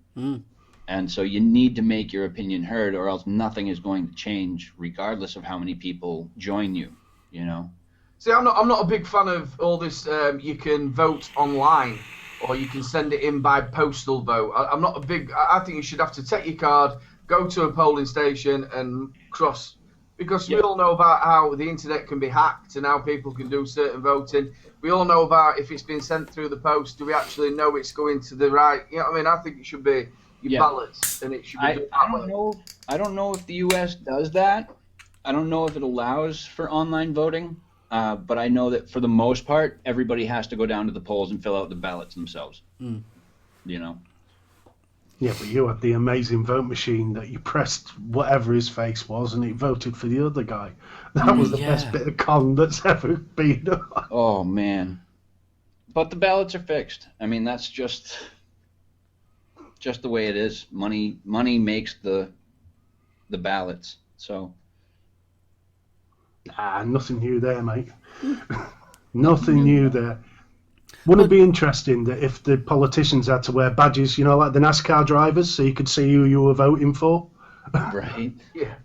And so you need to make your opinion heard, or else nothing is going to change, regardless of how many people join you. You know. See, I'm not a big fan of all this. You can vote online, or you can send it in by postal vote. I'm not a big. I think you should have to take your card, go to a polling station, and cross. Because we all know about how the internet can be hacked and how people can do certain voting. We all know about if it's been sent through the post, do we actually know it's going to the right? You know what I mean? I think it should be your ballots, and it should be done that way. I don't know if the U.S. does that. I don't know if it allows for online voting, but I know that for the most part, everybody has to go down to the polls and fill out the ballots themselves. You know. Yeah, but you had the amazing vote machine that you pressed whatever his face was and it voted for the other guy. That was the best bit of con that's ever been. Oh, man. But the ballots are fixed. I mean, that's just the way it is. Money makes the ballots. So nothing new there, mate. Nothing new there. Wouldn't it be interesting that if the politicians had to wear badges, you know, like the NASCAR drivers, so you could see who you were voting for? Right. Yeah.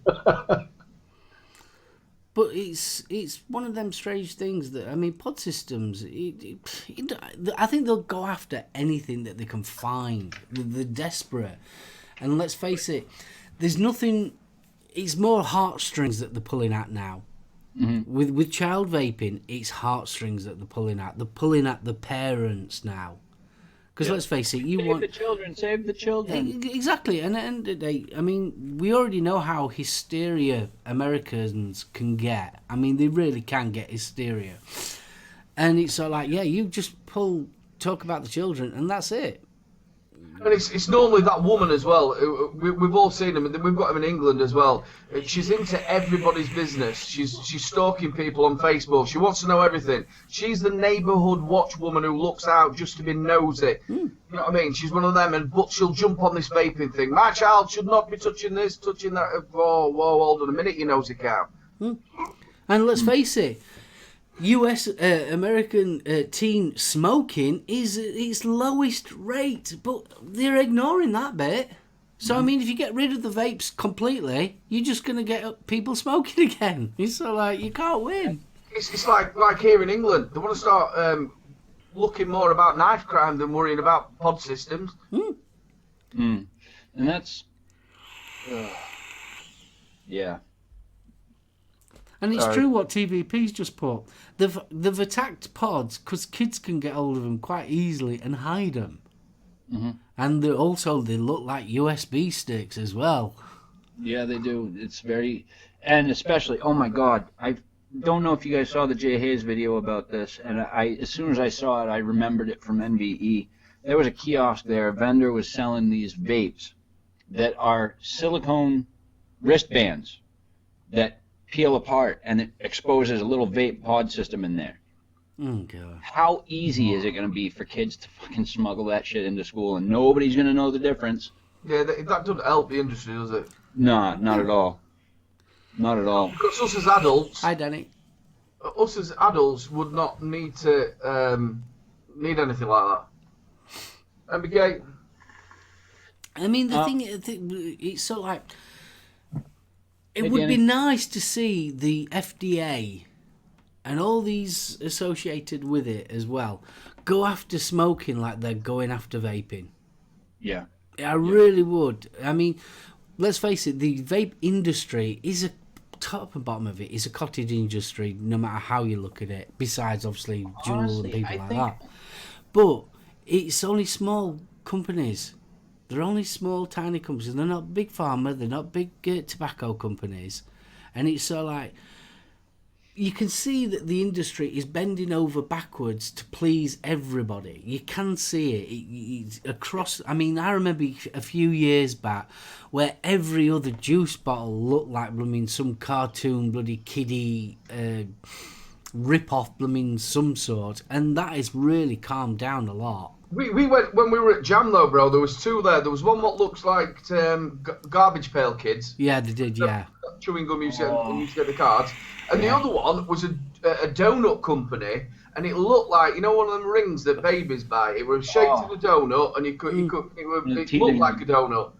But it's one of them strange things that, I mean, pod systems, I think they'll go after anything that they can find. They're desperate. And let's face it, there's nothing, it's more heartstrings that they're pulling at now. With child vaping, it's heartstrings that they're pulling at. They're pulling at the parents now. Because let's face it, Save the children. Exactly, and at the end of the day, I mean, we already know how hysteria Americans can get. I mean, they really can get hysteria. And it's sort of like, you just talk about the children, and that's it. And it's normally that woman as well. We've all seen them, and we've got them in England as well. She's into everybody's business. She's stalking people on Facebook. She wants to know everything. She's the neighbourhood watch woman who looks out just to be nosy. You know what I mean? She's one of them, but she'll jump on this vaping thing. My child should not be touching this, touching that. Whoa, hold on a minute, you nosy cow. And let's face it, American teen smoking is its lowest rate, but they're ignoring that bit. So, I mean, if you get rid of the vapes completely, you're just going to get people smoking again. It's so like, you can't win. It's like here in England. They want to start looking more about knife crime than worrying about pod systems. And that's... yeah. And it's true what TVP's just put. They've attacked pods because kids can get hold of them quite easily and hide them. And they look like USB sticks as well. Yeah, they do. It's very... And especially, oh my God, I don't know if you guys saw the Jay Hayes video about this, and as soon as I saw it, I remembered it from NVE. There was a kiosk there. A vendor was selling these vapes that are silicone wristbands that peel apart, and it exposes a little vape pod system in there. Oh, God. How easy is it going to be for kids to fucking smuggle that shit into school, and nobody's going to know the difference? Yeah, that doesn't help the industry, does it? No, not at all. Not at all. Because us as adults, Hi, Danny. us as adults would not need to need anything like that. MBK. I mean, the thing, it's sort of like, it Hey, would Danny. be nice to see the FDA and all these associated with it as well go after smoking like they're going after vaping. Yeah. I really would. I mean, let's face it, the vape industry is a top and bottom of it is a cottage industry, no matter how you look at it. Besides, obviously, Juul Honestly, and people I like think- that. But it's only small companies. They're only small, tiny companies. They're not big pharma. They're not big tobacco companies. And it's so like, you can see that the industry is bending over backwards to please everybody. You can see it. It's across. I mean, I remember a few years back where every other juice bottle looked like some cartoon bloody kiddie rip-off some sort, and that has really calmed down a lot. We went when we were at Jam though, bro. There was two there. There was one what looks like garbage pail kids. Yeah, they did. Yeah. Chewing gum used to get the cards, and the other one was a donut company, and it looked like one of them rings that babies buy. It was shaped in a donut, and it looked like a donut.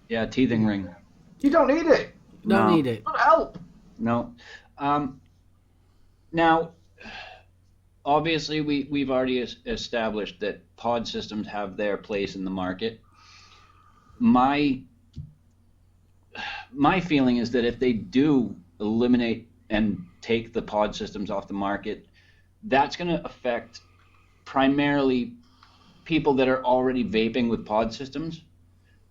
Yeah, teething ring. You don't need it. Don't No. need it. It doesn't help. No. Now, obviously, we've already established that pod systems have their place in the market. My feeling is that if they do eliminate and take the pod systems off the market, that's going to affect primarily people that are already vaping with pod systems.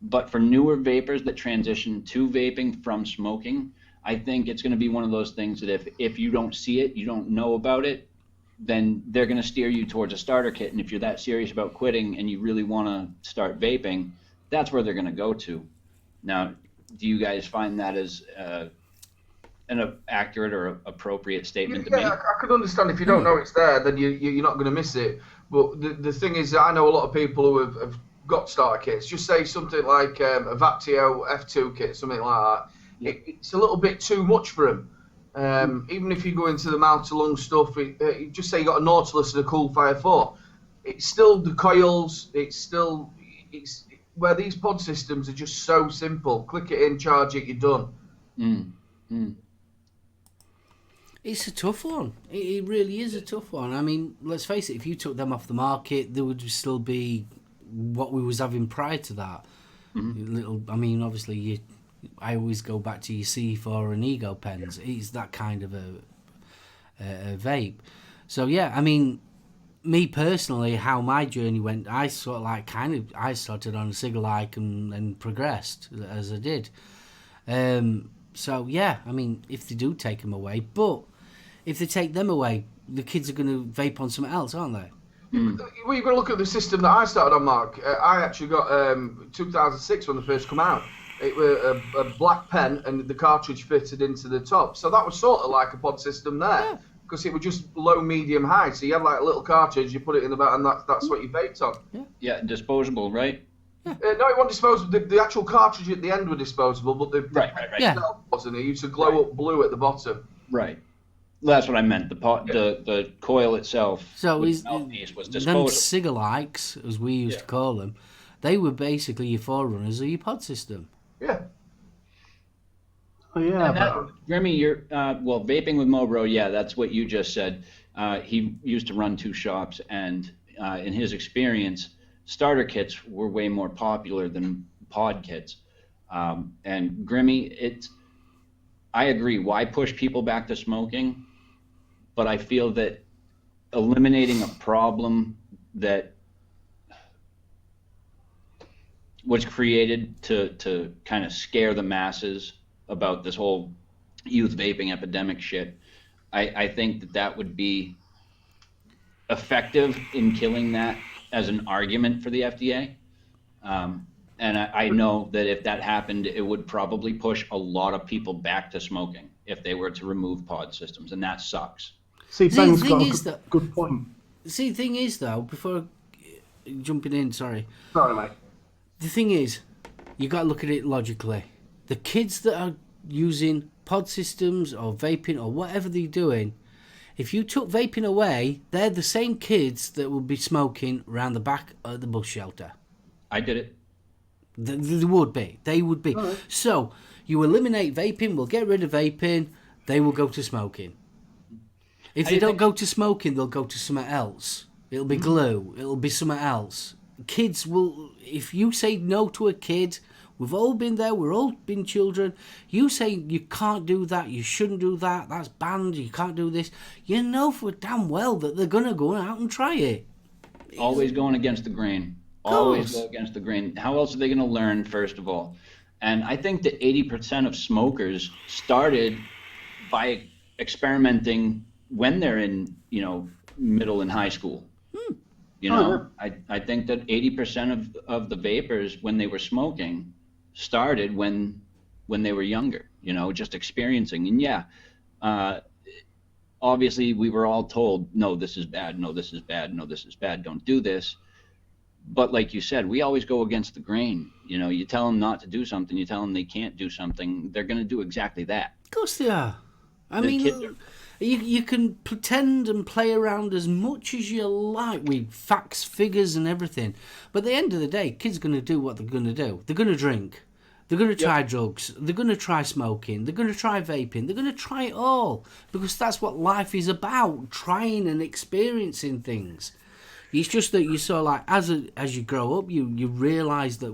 But for newer vapors that transition to vaping from smoking, I think it's going to be one of those things that if you don't see it, you don't know about it, then they're going to steer you towards a starter kit. And if you're that serious about quitting and you really want to start vaping, that's where they're going to go to. Now, do you guys find that as an accurate or appropriate statement to make? Yeah, I could understand if you don't know it's there, then you're not going to miss it. But the thing is, I know a lot of people who have got starter kits. Just say something like a Vaptio F2 kit, something like that. Yeah. It's a little bit too much for them. Even if you go into the mouth to lung stuff, just say you got a Nautilus and a Cool Fire 4. It's still the coils. It's where these pod systems are just so simple. Click it in, charge it, you're done. It's a tough one. It really is a tough one. I mean, let's face it, if you took them off the market, there would still be what we was having prior to that. I mean, obviously, I always go back to your C4 and Ego pens. It's that kind of a vape. So, yeah, I mean, me personally, how my journey went, I sort of like I started on a cigar-like and progressed as I did. So, yeah, I mean, if they do take them away, but if they take them away, the kids are going to vape on something else, aren't they? Well, you've got to look at the system that I started on, Mark. I actually got 2006 when they first come out. It was a black pen and the cartridge fitted into the top. So that was sort of like a pod system there. Because it was just low, medium, high. So you have like a little cartridge, you put it in the back, and that's what you vaped on. Yeah, disposable, right? No, it wasn't disposable. The actual cartridge at the end were disposable, but the Right. Yeah. itself wasn't. It used to glow up blue at the bottom. Right. Well, that's what I meant. The coil itself, So with is the mouthpiece, was them disposable. cigar-likes, as we used to call them, they were basically your forerunners of your pod system. Yeah. Oh yeah, but Grimmy, you're vaping with Mobro. Yeah, that's what you just said. He used to run 2 shops, and in his experience, starter kits were way more popular than pod kits. And Grimmy, I agree. Why push people back to smoking? But I feel that eliminating a problem that was created to kind of scare the masses about this whole youth vaping epidemic shit, I think that would be effective in killing that as an argument for the FDA. And I know that if that happened, it would probably push a lot of people back to smoking if they were to remove pod systems, and that sucks. see, Ben's thing got is a that- good point. See, the thing is, though, before jumping in, sorry. Sorry, mate. The thing is, you got to look at it logically. The kids that are using pod systems or vaping or whatever they're doing, if you took vaping away, they're the same kids that will be smoking around the back of the bus shelter. I did it. They would be. They would be. Right. So you eliminate vaping, we'll get rid of vaping, they will go to smoking. If they don't go to smoking, they'll go to something else. It'll be glue. It'll be something else. Kids will, if you say no to a kid, we've all been there, we've all been children, you say you can't do that, you shouldn't do that, that's banned, you can't do this, you know for damn well that they're going to go out and try it. Always going against the grain. Always go against the grain. How else are they going to learn, first of all? And I think that 80% of smokers started by experimenting when they're in, middle and high school. I think that 80% of the vapors, when they were smoking, started when they were younger, just experiencing. And obviously we were all told, no, this is bad, no, this is bad, no, this is bad, don't do this. But like you said, we always go against the grain. You tell them not to do something, you tell them they can't do something, they're going to do exactly that. Of course they are. I mean, you can pretend and play around as much as you like with facts, figures and everything. But at the end of the day, kids are going to do what they're going to do. They're going to drink. They're going to try drugs. They're going to try smoking. They're going to try vaping. They're going to try it all. Because that's what life is about, trying and experiencing things. It's just that you sort of like, as you grow up, you realise that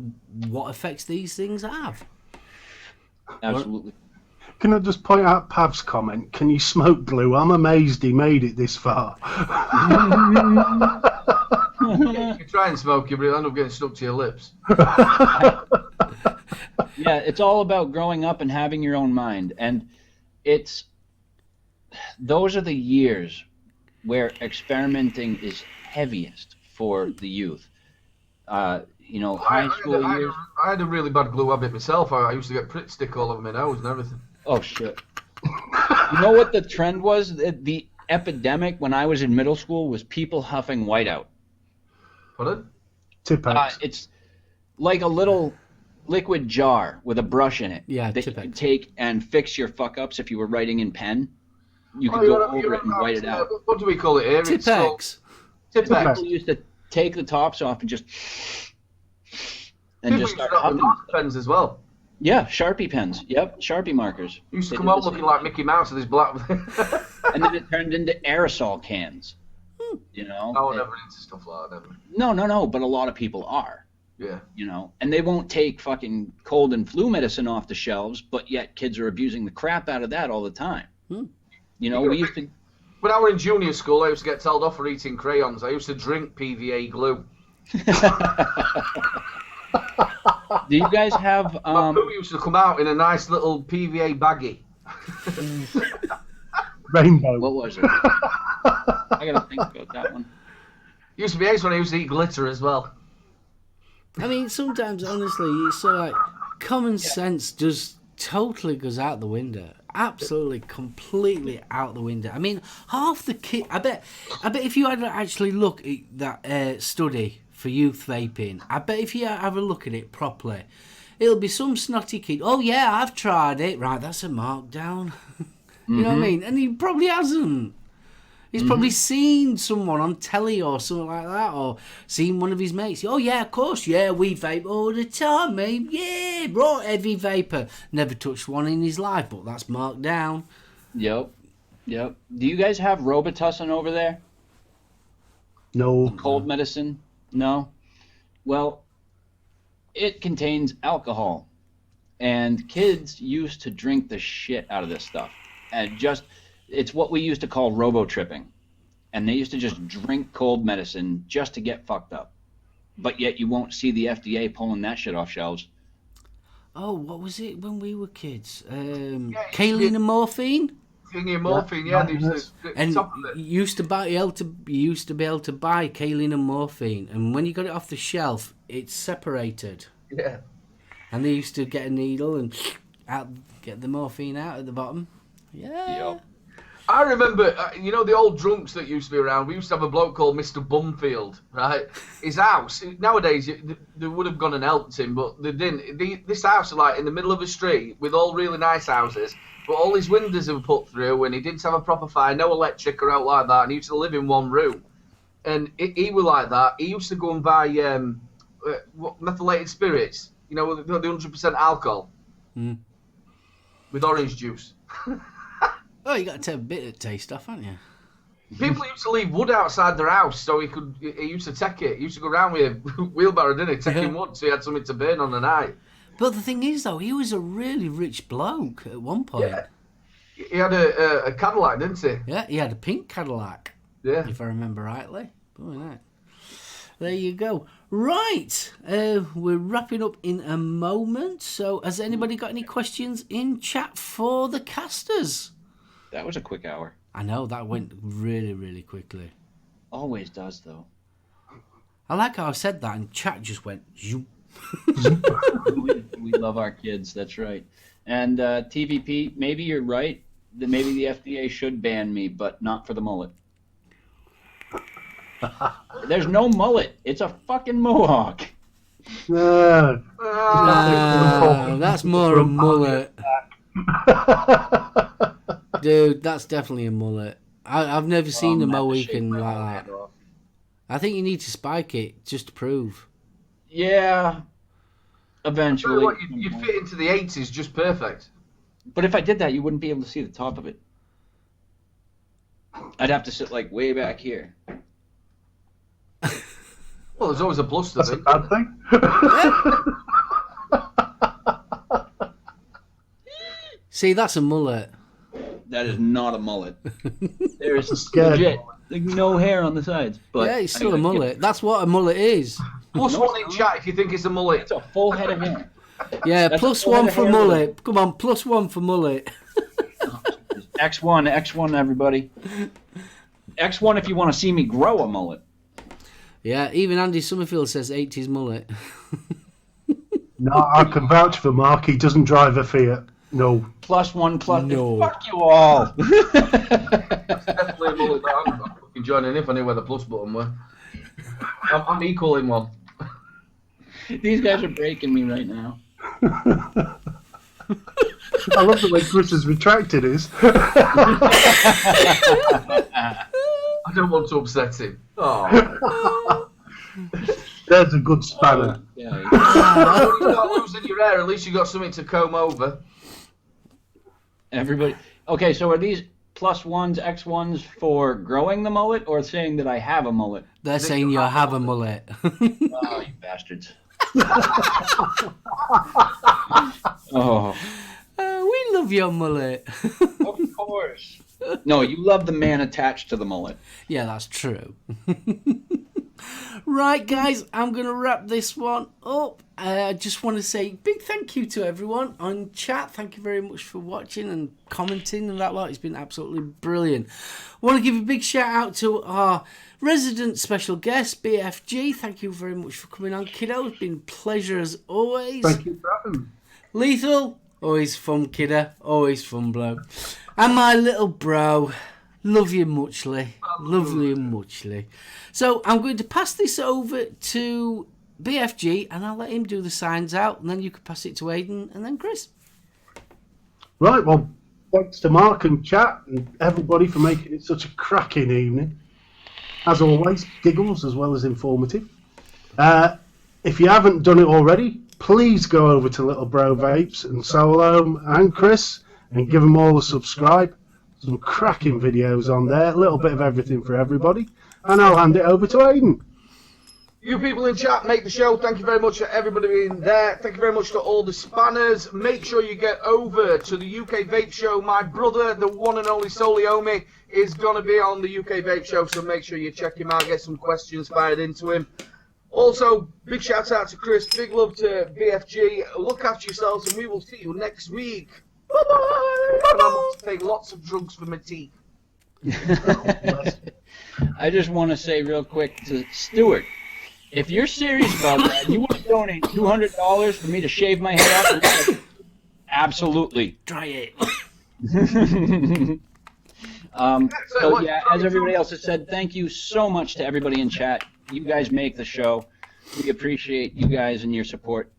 what effects these things have. Absolutely. Can I just point out Pav's comment? Can you smoke glue? I'm amazed he made it this far. If you try and smoke, you'll end up getting stuck to your lips. Yeah, it's all about growing up and having your own mind. And those are the years where experimenting is heaviest for the youth. High school years. I had a really bad glue habit myself. I used to get Pritt stick all over my nose and everything. Oh, shit. You know what the trend was? The epidemic when I was in middle school was people huffing whiteout. Pardon? Tipex. It's like a little liquid jar with a brush in it. Yeah, that you could take and fix your fuck-ups if you were writing in pen. You could go over it and white it out. What do we call it here? Tipex. Tipex. People used to take the tops off and just start huffing. Pens as well. Yeah, Sharpie pens. Yep, Sharpie markers. Used to come out looking like Mickey Mouse with his black. And then it turned into aerosol cans. I was never into stuff like that. No, but a lot of people are. Yeah. And they won't take fucking cold and flu medicine off the shelves, but yet kids are abusing the crap out of that all the time. We used to. When I was in junior school, I used to get told off for eating crayons. I used to drink PVA glue. Do you guys have... My poo used to come out in a nice little PVA baggie. Rainbow. What was it? I gotta think about that one. Used to be ace when I used to eat glitter as well. I mean, sometimes, honestly, it's so like common sense just totally goes out the window. Absolutely, completely out the window. I mean, half the kid. I bet if you had to actually look at that study for youth vaping, I bet if you have a look at it properly, it'll be some snotty kid. Oh yeah, I've tried it. Right, that's a markdown. You know what I mean? And he probably hasn't. He's probably seen someone on telly or something like that, or seen one of his mates. Oh yeah, of course, yeah, we vape all the time, mate. Yeah, bro, heavy vapor. Never touched one in his life, but that's marked down. Yep. Do you guys have Robitussin over there? No. Cold medicine? No? Well, it contains alcohol. And kids used to drink the shit out of this stuff. And it's what we used to call robo-tripping. And they used to just drink cold medicine just to get fucked up. But yet you won't see the FDA pulling that shit off shelves. Oh, what was it when we were kids? Kaolin and morphine? Morphine, yeah. And you used to be able to buy kaolin and morphine, and when you got it off the shelf, it's separated. Yeah. And they used to get a needle and get the morphine out at the bottom. Yeah. Yep. I remember, you know, the old drunks that used to be around. We used to have a bloke called Mr. Bumfield, right? His house, nowadays, they would have gone and helped him, but they didn't. This house is like in the middle of a street with all really nice houses, but all his windows were put through and he didn't have a proper fire, no electric or out like that, and he used to live in one room. And he was like that. He used to go and buy methylated spirits, you know, the 100% alcohol with orange juice. Oh, you got to take a bit of taste off, haven't you? People used to leave wood outside their house so he used to take it. He usused to go around with a wheelbarrow, didn't he? Taking wood so he had something to burn on the night. But the thing is, though, he was a really rich bloke at one point. Yeah. He had a Cadillac, didn't he? Yeah, he had a pink Cadillac. Yeah. If I remember rightly. Boy, that. There you go. Right, we're wrapping up in a moment. So has anybody got any questions in chat for the casters? That was a quick hour. I know, that went really, really quickly. Always does, though. I like how I said that and chat just went zoom. we love our kids, that's right. And TVP, maybe you're right. That maybe the FDA should ban me, but not for the mullet. There's no mullet. It's a fucking mohawk. That's more a mullet. Dude, that's definitely a mullet. I've never seen a Mohican like that. I think you need to spike it just to prove. Yeah, eventually. What, you'd fit into the 80s just perfect. But if I did that, you wouldn't be able to see the top of it. I'd have to sit like way back here. Well, there's always a plus to That's it. a bad thing. See, that's a mullet. That is not a mullet. There is scared legit like, no hair on the sides. But Yeah, it's still a mullet. That's what a mullet is. Plus one in chat if you think it's a mullet. It's a full head of hair. Yeah, That's plus a one full for head of mullet. Come on, plus one for mullet. X1, everybody. X1 if you want to see me grow a mullet. Yeah, even Andy Summerfield says 80s mullet. No, I can vouch for Mark. He doesn't drive a Fiat. No. +1 plus. No. Fuck you all. Definitely a mullet. I'm fucking joining if I knew where the plus button were. I'm equal in one. These guys are breaking me right now. I love the way Kris has retracted his. I don't want to upset him. Oh. There's a good spanner. Yeah. You're not losing your hair, at least you got something to comb over. Everybody. Okay, so are these +1s, X1s for growing the mullet or saying that I have a mullet? They're saying you have a mullet. Oh, you bastards. Oh. We love your mullet. Of course. No, you love the man attached to the mullet. Yeah, that's true. Right, guys, I'm going to wrap this one up. I just want to say big thank you to everyone on chat. Thank you very much for watching and commenting and that lot. It's been absolutely brilliant. I want to give a big shout out to our resident special guest, BFG. Thank you very much for coming on, kiddo. It's been a pleasure as always. Thank you for having me. Lethal, always fun, kiddo. Always fun, bloke. And my little bro, love you muchly. Lovely and muchly. So I'm going to pass this over to BFG and I'll let him do the signs out and then you can pass it to Aidan and then Kris. Right, well, thanks to Mark and chat and everybody for making it such a cracking evening. As always, giggles as well as informative. If you haven't done it already, please go over to Little Bro Vapes and SoulOhm and Kris and give them all a subscribe. Some cracking videos on there, a little bit of everything for everybody. And I'll hand it over to Aidan. You people in chat make the show. Thank you very much to everybody being there. Thank you very much to all the spanners. Make sure you get over to the UK Vape Show. My brother, the one and only SoulOhm, is going to be on the UK Vape Show, so make sure you check him out, get some questions fired into him. Also, big shout out to Kris, big love to BFG. Look after yourselves, and we will see you next week. Bye-bye! And I'm going to take lots of drugs for my teeth. I just want to say real quick to Stuart, if you're serious about that, you want to donate $200 for me to shave my head off? Absolutely. Try it. So yeah, as everybody else has said, thank you so much to everybody in chat. You guys make the show. We appreciate you guys and your support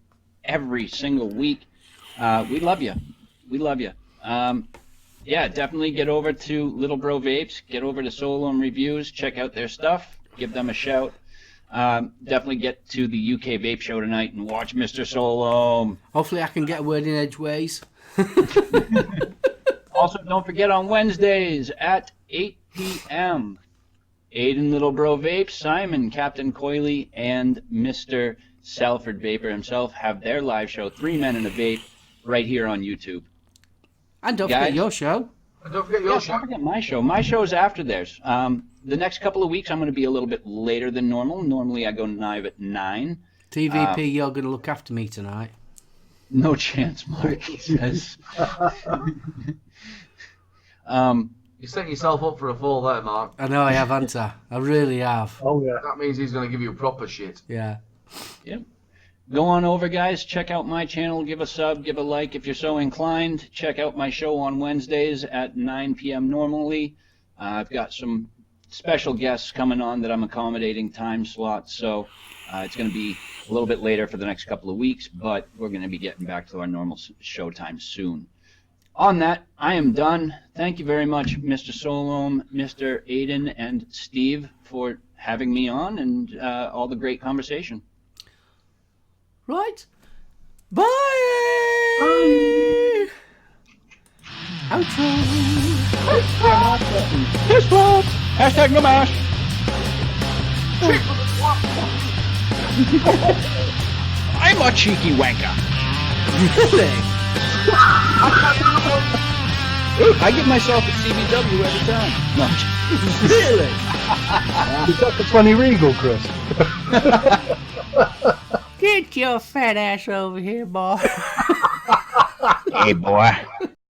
every single week. We love you. We love you. Yeah, definitely get over to Little Bro Vapes. Get over to SoulOhm Reviews. Check out their stuff. Give them a shout. Definitely get to the UK Vape Show tonight and watch Mr. SoulOhm. Hopefully I can get a word in edgeways. Also, don't forget on Wednesdays at 8 p.m., Aiden Little Bro Vape, Simon, Captain Coily, and Mr. Salford Vapor himself have their live show, 3 Men and a Vape, right here on YouTube. And don't forget your show. And don't forget your show. Don't forget my show. My show is after theirs. The next couple of weeks, I'm going to be a little bit later than normal. Normally, I go live at 9. TVP, you're going to look after me tonight. No chance, Mark, he says. You're setting yourself up for a fall there, Mark. I know I have, haven't I? I really have. Oh, yeah. That means he's going to give you proper shit. Yeah. Yep. Go on over, guys. Check out my channel. Give a sub. Give a like if you're so inclined. Check out my show on Wednesdays at 9 p.m. normally. I've got some special guests coming on that I'm accommodating time slots, so it's going to be a little bit later for the next couple of weeks, but we're going to be getting back to our normal show time soon. On that, I am done. Thank you very much, Mr. SoulOhm, Mr. Aiden, and Steve for having me on and all the great conversation. Right. Bye. Outro. Piss flop. Hashtag no mash. I'm a cheeky wanker. Really? I give myself a CBW every time. No. Really? Is that the 20 Regal, Chris? Get your fat ass over here, boy. Hey, boy.